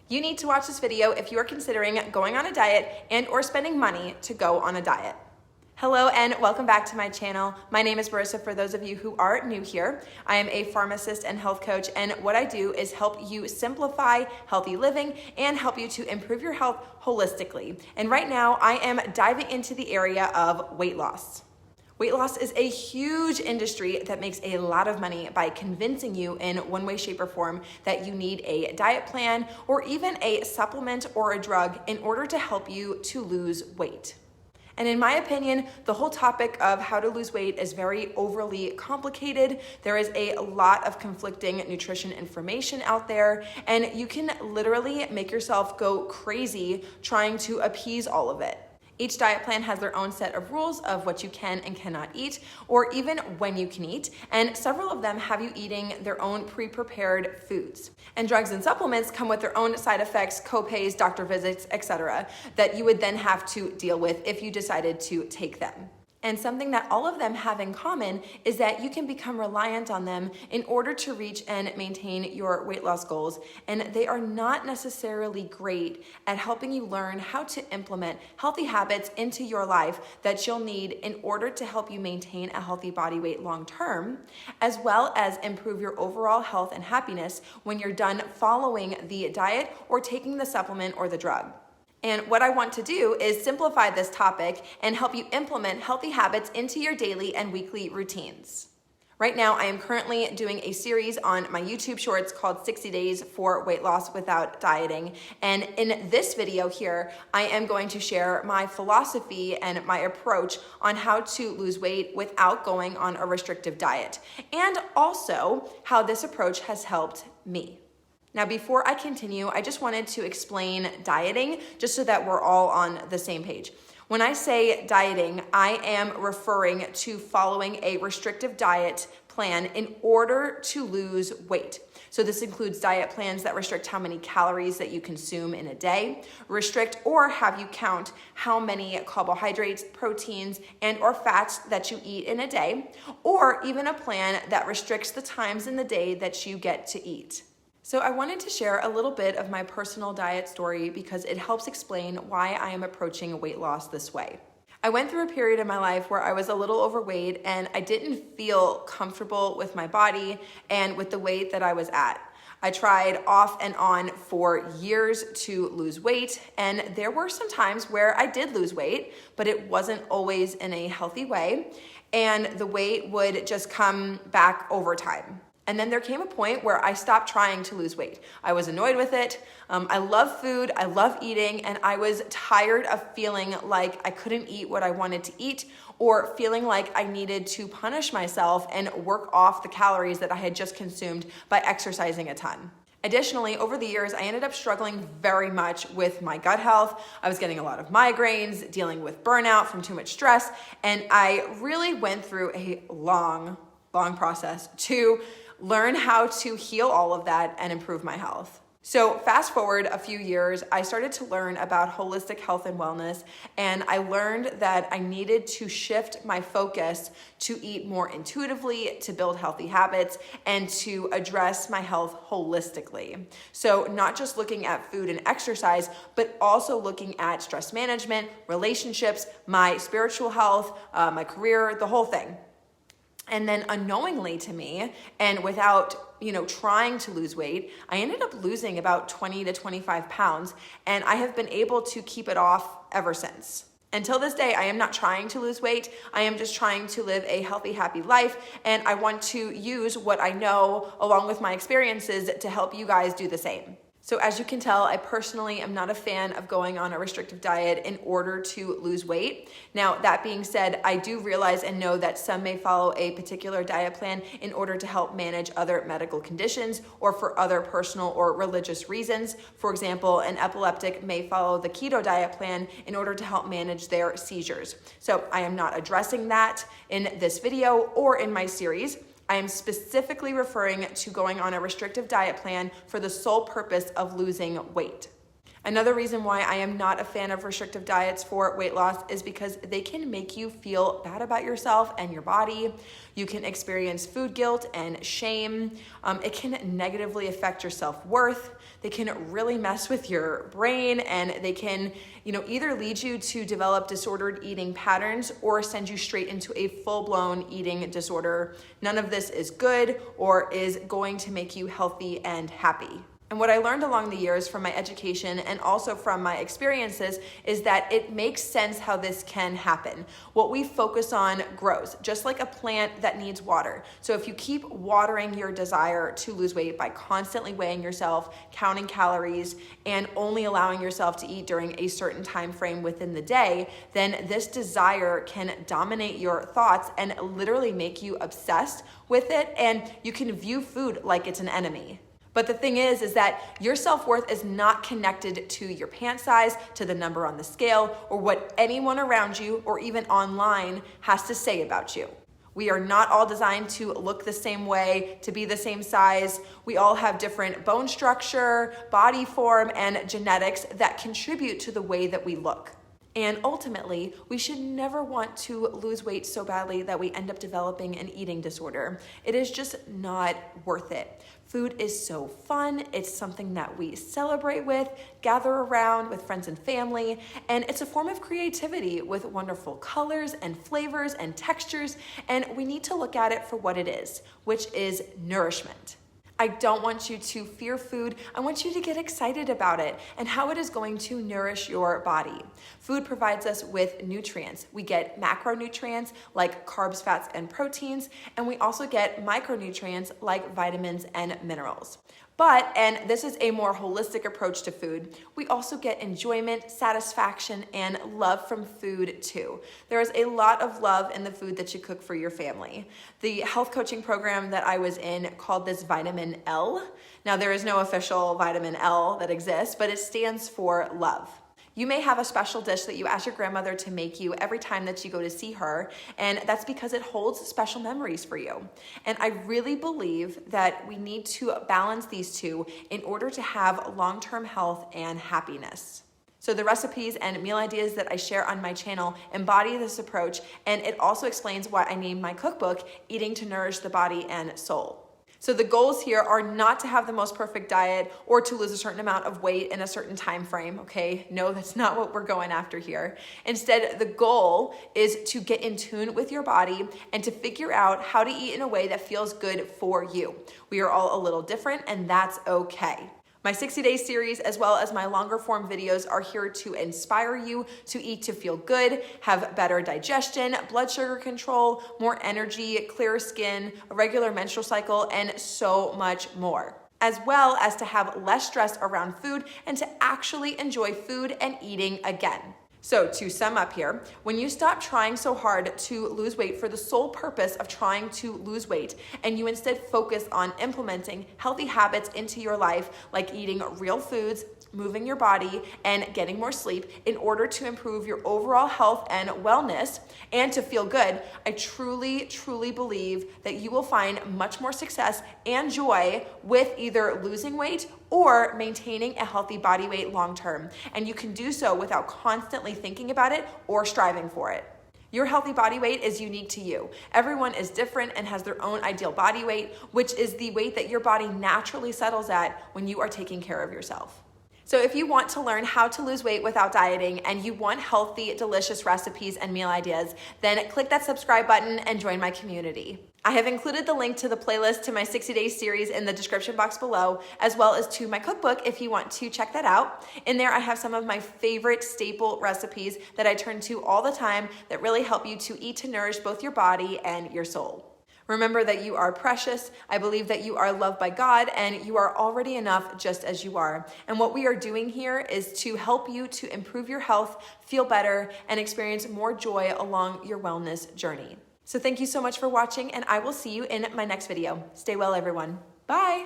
You need to watch this video if you are considering going on a diet and or spending money to go on a diet. Hello and welcome back to my channel. My name is Marissa for those of you who are new here. I am a pharmacist and health coach, and what I do is help you simplify healthy living and help you to improve your health holistically. And right now I am diving into the area of weight loss. Weight loss is a huge industry that makes a lot of money by convincing you in one way, shape, or form that you need a diet plan or even a supplement or a drug in order to help you to lose weight. And in my opinion, the whole topic of how to lose weight is very overly complicated. There is a lot of conflicting nutrition information out there, and you can literally make yourself go crazy trying to appease all of it. Each diet plan has their own set of rules of what you can and cannot eat, or even when you can eat, and several of them have you eating their own pre-prepared foods. And drugs and supplements come with their own side effects, co-pays, doctor visits, etc., that you would then have to deal with if you decided to take them. And something that all of them have in common is that you can become reliant on them in order to reach and maintain your weight loss goals. And they are not necessarily great at helping you learn how to implement healthy habits into your life that you'll need in order to help you maintain a healthy body weight long term, as well as improve your overall health and happiness when you're done following the diet or taking the supplement or the drug. And what I want to do is simplify this topic and help you implement healthy habits into your daily and weekly routines. Right now, I am currently doing a series on my YouTube shorts called 60 Days for Weight Loss Without Dieting. And in this video here, I am going to share my philosophy and my approach on how to lose weight without going on a restrictive diet, and also how this approach has helped me. Now, before I continue, I just wanted to explain dieting just so that we're all on the same page. When I say dieting, I am referring to following a restrictive diet plan in order to lose weight. So this includes diet plans that restrict how many calories that you consume in a day, restrict or have you count how many carbohydrates, proteins, and or fats that you eat in a day, or even a plan that restricts the times in the day that you get to eat. So I wanted to share a little bit of my personal diet story because it helps explain why I am approaching weight loss this way. I went through a period in my life where I was a little overweight and I didn't feel comfortable with my body and with the weight that I was at. I tried off and on for years to lose weight, and there were some times where I did lose weight, but it wasn't always in a healthy way, and the weight would just come back over time. And then there came a point where I stopped trying to lose weight. I was annoyed with it. I love food, I love eating, and I was tired of feeling like I couldn't eat what I wanted to eat, or feeling like I needed to punish myself and work off the calories that I had just consumed by exercising a ton. Additionally, over the years, I ended up struggling very much with my gut health. I was getting a lot of migraines, dealing with burnout from too much stress, and I really went through a long process to learn how to heal all of that and improve my health. So fast forward a few years, I started to learn about holistic health and wellness, and I learned that I needed to shift my focus to eat more intuitively, to build healthy habits, and to address my health holistically. So not just looking at food and exercise, but also looking at stress management, relationships, my spiritual health, my career, the whole thing. And then unknowingly to me, and without trying to lose weight, I ended up losing about 20 to 25 pounds, and I have been able to keep it off ever since. Until this day, I am not trying to lose weight. I am just trying to live a healthy, happy life, and I want to use what I know along with my experiences to help you guys do the same. So as you can tell, I personally am not a fan of going on a restrictive diet in order to lose weight. Now, that being said, I do realize and know that some may follow a particular diet plan in order to help manage other medical conditions or for other personal or religious reasons. For example, an epileptic may follow the keto diet plan in order to help manage their seizures. So I am not addressing that in this video or in my series. I am specifically referring to going on a restrictive diet plan for the sole purpose of losing weight. Another reason why I am not a fan of restrictive diets for weight loss is because they can make you feel bad about yourself and your body. You can experience food guilt and shame. It can negatively affect your self-worth. They can really mess with your brain, and they can, either lead you to develop disordered eating patterns or send you straight into a full-blown eating disorder. None of this is good or is going to make you healthy and happy. And what I learned along the years from my education and also from my experiences is that it makes sense how this can happen. What we focus on grows, just like a plant that needs water. So if you keep watering your desire to lose weight by constantly weighing yourself, counting calories, and only allowing yourself to eat during a certain time frame within the day, then this desire can dominate your thoughts and literally make you obsessed with it, and you can view food like it's an enemy. But the thing is that your self-worth is not connected to your pant size, to the number on the scale, or what anyone around you or even online has to say about you. We are not all designed to look the same way, to be the same size. We all have different bone structure, body form, and genetics that contribute to the way that we look. And ultimately, we should never want to lose weight so badly that we end up developing an eating disorder. It is just not worth it. Food is so fun. It's something that we celebrate with, gather around with friends and family, and it's a form of creativity with wonderful colors and flavors and textures, and we need to look at it for what it is, which is nourishment. I don't want you to fear food. I want you to get excited about it and how it is going to nourish your body. Food provides us with nutrients. We get macronutrients like carbs, fats, and proteins, and we also get micronutrients like vitamins and minerals. But, and this is a more holistic approach to food, we also get enjoyment, satisfaction, and love from food too. There is a lot of love in the food that you cook for your family. The health coaching program that I was in called this vitamin L. Now, there is no official vitamin L that exists, but it stands for love. You may have a special dish that you ask your grandmother to make you every time that you go to see her, and that's because it holds special memories for you. And I really believe that we need to balance these two in order to have long-term health and happiness. So the recipes and meal ideas that I share on my channel embody this approach, and it also explains why I named my cookbook, Eating to Nourish the Body and Soul. So the goals here are not to have the most perfect diet or to lose a certain amount of weight in a certain time frame, okay? No, that's not what we're going after here. Instead, the goal is to get in tune with your body and to figure out how to eat in a way that feels good for you. We are all a little different, and that's okay. My 60-day series, as well as my longer form videos, are here to inspire you to eat to feel good, have better digestion, blood sugar control, more energy, clearer skin, a regular menstrual cycle, and so much more. As well as to have less stress around food and to actually enjoy food and eating again. So to sum up here, when you stop trying so hard to lose weight for the sole purpose of trying to lose weight, and you instead focus on implementing healthy habits into your life, like eating real foods, moving your body, and getting more sleep in order to improve your overall health and wellness and to feel good, I truly, truly believe that you will find much more success and joy with either losing weight or maintaining a healthy body weight long term. And you can do so without constantly thinking about it or striving for it. Your healthy body weight is unique to you. Everyone is different and has their own ideal body weight, which is the weight that your body naturally settles at when you are taking care of yourself. So if you want to learn how to lose weight without dieting and you want healthy, delicious recipes and meal ideas, then click that subscribe button and join my community. I have included the link to the playlist to my 60-day series in the description box below, as well as to my cookbook if you want to check that out. In there, I have some of my favorite staple recipes that I turn to all the time that really help you to eat to nourish both your body and your soul. Remember that you are precious. I believe that you are loved by God and you are already enough just as you are. And what we are doing here is to help you to improve your health, feel better, and experience more joy along your wellness journey. So thank you so much for watching, and I will see you in my next video. Stay well, everyone. Bye.